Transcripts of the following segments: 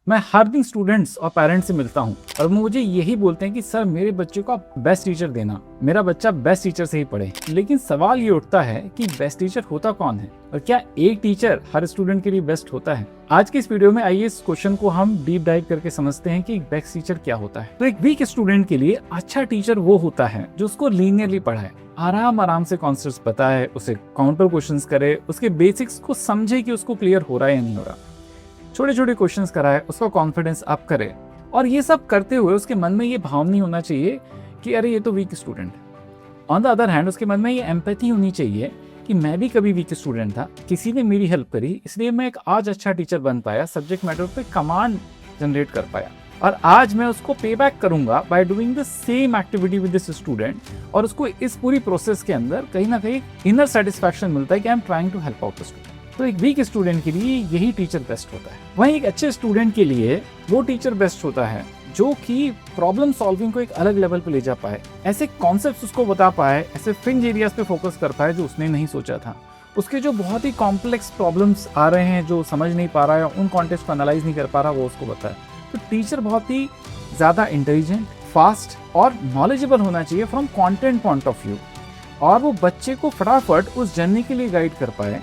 मैं हर दिन स्टूडेंट्स और पेरेंट्स से मिलता हूँ और मुझे यही बोलते हैं कि सर मेरे बच्चे को आप बेस्ट टीचर देना, मेरा बच्चा बेस्ट टीचर से ही पढ़े। लेकिन सवाल ये उठता है कि बेस्ट टीचर होता कौन है और क्या एक टीचर हर स्टूडेंट के लिए बेस्ट होता है? आज के इस वीडियो में आइए इस क्वेश्चन को हम डीप डाइव करके समझते हैं कि बेस्ट टीचर क्या होता है। तो एक वीक स्टूडेंट के लिए अच्छा टीचर वो होता है जो उसको लीनियरली पढ़ाए, आराम से कॉन्सेप्ट्स बताए, उसे काउंटर क्वेश्चंस करे, उसके बेसिक्स को समझे कि उसको क्लियर हो रहा है या नहीं हो रहा, छोटे छोटे क्वेश्चंस कराए, उसका कॉन्फिडेंस अप करे। और ये सब करते हुए उसके मन में ये भाव नहीं होना चाहिए कि अरे ये तो वीक स्टूडेंट है। ऑन द अदर हैंड उसके मन में ये एम्पैथी होनी चाहिए कि मैं भी कभी वीक स्टूडेंट था, किसी ने मेरी हेल्प करी, इसलिए मैं एक आज अच्छा टीचर बन पाया, सब्जेक्ट मैटर पे कमांड जनरेट कर पाया और आज मैं उसको पे बैक करूंगा by doing the same activity with this student. और उसको इस पूरी प्रोसेस के अंदर कहीं ना कहीं इनर सेटिस्फैक्शन मिलता है कि I am trying to help out the student. तो एक वीक स्टूडेंट के लिए यही टीचर बेस्ट होता है। वहीं एक अच्छे स्टूडेंट के लिए वो टीचर बेस्ट होता है जो कि प्रॉब्लम सॉल्विंग को एक अलग लेवल पे ले जा पाए, ऐसे कॉन्सेप्ट्स उसको बता पाए, ऐसे फ्रिंज एरियाज पे फोकस कर पाए जो उसने नहीं सोचा था। उसके जो बहुत ही कॉम्प्लेक्स प्रॉब्लम्स आ रहे हैं जो समझ नहीं पा रहा है, उन कॉन्टेक्स्ट को एनालाइज नहीं कर पा रहा, वो उसको बताए। तो टीचर बहुत ही ज़्यादा इंटेलिजेंट, फास्ट और नॉलेजेबल होना चाहिए from content point of view, और वो बच्चे को फटाफट उस जर्नी के लिए गाइड कर पाए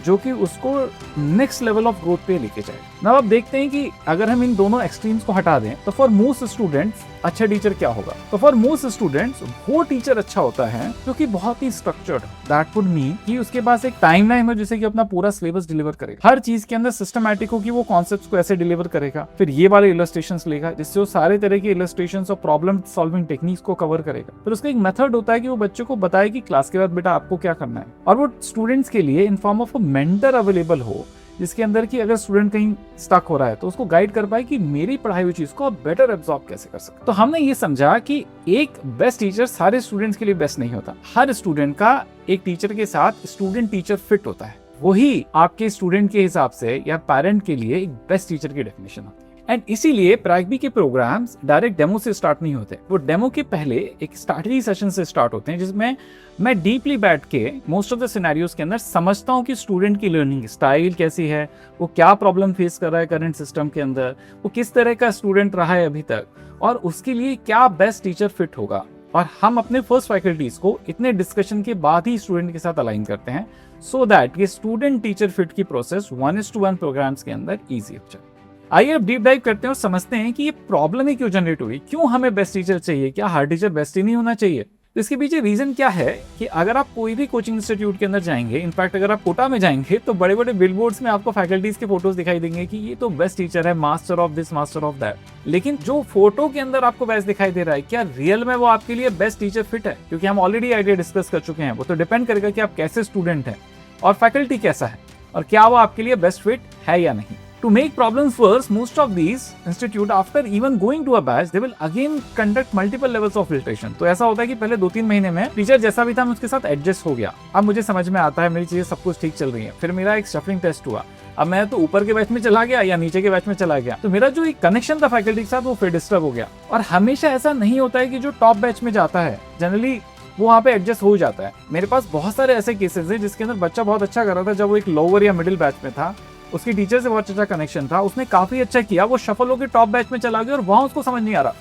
जो कि उसको नेक्स्ट लेवल ऑफ ग्रोथ पे लेके जाए। now अब देखते हैं कि अगर हम इन दोनों एक्सट्रीम्स को हटा दें तो फॉर मोस्ट स्टूडेंट्स अच्छा टीचर क्या होगा। तो फॉर मोस्ट स्टूडेंट्स वो टीचर अच्छा होता है जो कि बहुत ही स्ट्रक्चर्ड, दैट वुड मीन कि उसके पास एक टाइमलाइन हो जिससे कि अपना पूरा सिलेबस डिलीवर करेगा, हर चीज के अंदर सिस्टमैटिक हो कि वो कॉन्सेप्ट्स को ऐसे डिलीवर करेगा, फिर ये वाले इलस्ट्रेशंस लेगा जिससे वो सारे तरह के इलस्ट्रेशंस और प्रॉब्लम सॉल्विंग टेक्निक्स को कवर करेगा। फिर उसका एक मेथड होता है कि वो बच्चे को बताए कि क्लास के बाद बेटा आपको क्या करना है, और वो स्टूडेंट्स के लिए in form of a mentor available हो जिसके अंदर कि अगर स्टूडेंट कहीं स्टक हो रहा है तो उसको गाइड कर पाए कि मेरी पढ़ाई हुई चीज को आप बेटर एब्जॉर्ब कैसे कर सकते। तो हमने ये समझा कि एक बेस्ट टीचर सारे स्टूडेंट्स के लिए बेस्ट नहीं होता, हर स्टूडेंट का एक टीचर के साथ स्टूडेंट टीचर फिट होता है, वही आपके स्टूडेंट के हिसाब से या पेरेंट के लिए एक बेस्ट टीचर की डेफिनेशन होती है। एंड इसीलिए प्राइबी के प्रोग्राम्स डायरेक्ट डेमो से स्टार्ट नहीं होते, वो डेमो के पहले एक स्ट्रैटेजी सेशन से स्टार्ट होते हैं जिसमें मैं डीपली बैठ के मोस्ट ऑफ द सिनेरियोज के अंदर समझता हूँ कि स्टूडेंट की लर्निंग स्टाइल कैसी है, वो क्या प्रॉब्लम फेस कर रहा है करंट सिस्टम के अंदर, वो किस तरह का स्टूडेंट रहा है अभी तक, और उसके लिए क्या बेस्ट टीचर फिट होगा। और हम अपने फर्स्ट फैकल्टीज को इतने डिस्कशन के बाद ही स्टूडेंट के साथ अलाइन करते हैं सो दैट ये स्टूडेंट टीचर फिट की प्रोसेस 1:1 प्रोग्राम्स के अंदर ईजी हो जाए। आइए अब डीप डाइव करते हैं और समझते हैं कि ये प्रॉब्लम ही क्यों जनरेट हुई, क्यों हमें बेस्ट टीचर चाहिए, क्या हर टीचर बेस्ट ही नहीं होना चाहिए। तो इसके पीछे रीजन क्या है कि अगर आप कोई भी कोचिंग इंस्टीट्यूट के अंदर जाएंगे, इनफैक्ट अगर आप कोटा में जाएंगे तो बड़े बड़े बिलबोर्ड्स में आपको फैकल्टीज के फोटोज दिखाई देंगे कि ये तो बेस्ट टीचर है, master of this, master of that. लेकिन जो फोटो के अंदर आपको बेस्ट दिखाई दे रहा है, क्या रियल में वो आपके लिए बेस्ट टीचर फिट है? क्योंकि हम ऑलरेडी आइडिया डिस्कस कर चुके हैं, वो तो डिपेंड करेगा कि आप कैसे स्टूडेंट हैं और फैकल्टी कैसा है और क्या वो आपके लिए बेस्ट फिट है या नहीं। To make problems worse, most of these institute after even going to a batch, they will again conduct multiple levels of filtration। तो ऐसा होता है कि पहले 2-3 महीने में टीचर जैसा भी था मैं उसके साथ एडजस्ट हो गया, अब मुझे समझ में आता है, मेरी चीजें सब कुछ ठीक चल रही है। फिर मेरा एक शफलिंग टेस्ट हुआ, अब मैं तो ऊपर के बैच में चला गया या नीचे के बैच में चला गया, तो मेरा जो एक कनेक्शन था फैकल्टी के साथ वो फिर डिस्टर्ब हो गया। और हमेशा ऐसा नहीं होता है कि जो टॉप बैच में जाता है जनरली वो वहाँ पे एडजस्ट हो जाता है। मेरे पास बहुत सारे ऐसे केसेस हैं जिसके अंदर बच्चा बहुत अच्छा कर रहा था जब वो एक लोअर या मिडिल बैच में था, उसकी टीचर से बहुत अच्छा कनेक्शन था, उसने काफी अच्छा किया, वो शफल होकर टॉप बैच में चला गया और वहां उसको समझ नहीं आ रहा।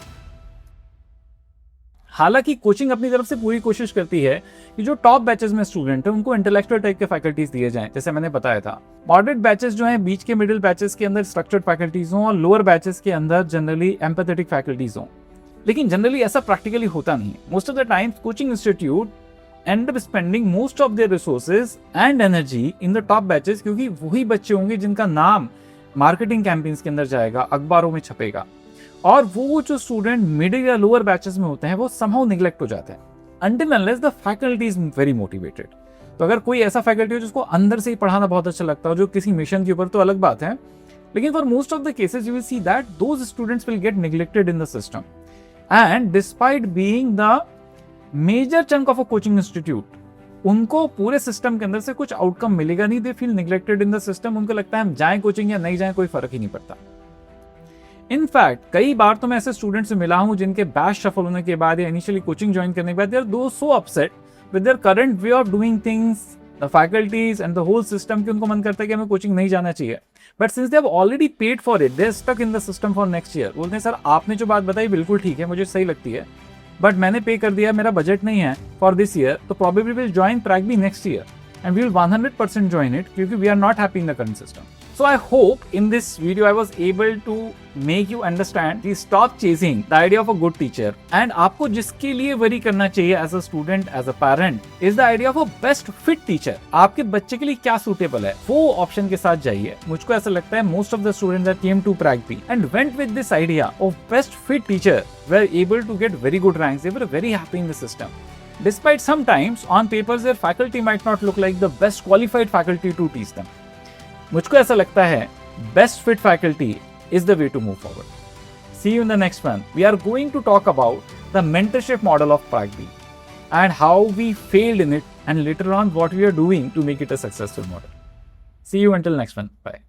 हालांकि कोचिंग अपनी तरफ से पूरी कोशिश करती है कि जो टॉप बैचेस में स्टूडेंट है उनको इंटेलेक्चुअल टाइप के फैकल्टीज दिए जाएं, जैसे मैंने बताया था। मॉडरेट बैचेस जो हैं बीच के मिडिल बैचेस के अंदर स्ट्रक्चर्ड फैकल्टीज हों और लोअर बैचेस के अंदर जनरली एम्पैथेटिक फैकल्टीज हों। लेकिन जनरली ऐसा प्रैक्टिकली होता नहीं है। Most of the times coaching institute end up spending most of their resources and energy in the top batches, क्योंकि वही बच्चे होंगे जिनका नाम मार्केटिंग कैंपेन्स के अंदर जाएगा, अखबारों में छपेगा, और वो जो स्टूडेंट मिडिल या लोअर बैचेस में होते हैं वो somehow नेग्लेक्ट हो जाते हैं until unless the faculty is very motivated। तो अगर कोई ऐसा फैकल्टी हो जिसको अंदर से ही पढ़ाना बहुत अच्छा लगता है जो किसी मिशन के ऊपर, तो अलग बात है। लेकिन for most of the cases you will see that those students will get neglected in the system, and despite being the major chunk of a coaching institute, उनको पूरे सिस्टम के अंदर से कुछ आउटकम मिलेगा नहीं। They feel neglected in the system. उनको लगता है हम जाएं कोचिंग या नहीं जाएं कोई फर्क ही नहीं पड़ता। इनफैक्ट कई बार तो मैं ऐसे स्टूडेंट से मिला हूं जिनके बैच शफल होने के बाद या इनिशियली कोचिंग ज्वाइन करने के बाद they are so upset with their current way of doing things, the faculties and the whole system, कि उनको मन करता है कि हमें कोचिंग नहीं जाना चाहिए। But since they have already paid for it, they are stuck in the system for next year. बोलते हैं सर आपने जो बात बताई बिल्कुल ठीक है, मुझे सही लगती है, बट मैंने पे कर दिया, मेरा बजट नहीं है फॉर दिस ईयर, तो probably will join Pragby next year and we will 100% join it क्योंकि we are not happy in the current system. So I hope in this video I was able to make you understand कि stop chasing the idea of a good teacher, and आपको जिसके लिए worry करना चाहिए as a student, as a parent, is the idea of a best fit teacher. आपके बच्चे के लिए क्या suitable है वो option के साथ जाइए। मुझको ऐसा लगता है most of the students that came to Pragby and went with this idea of best fit teacher were able to get very good ranks. They were very happy in the system. Despite sometimes on papers their faculty might not look like the best qualified faculty to teach them. मुझको ऐसा लगता है best fit faculty is the way to move forward. See you in the next one. We are going to talk about the mentorship model of Pragby and how we failed in it, and later on what we are doing to make it a successful model. See you until next one. Bye.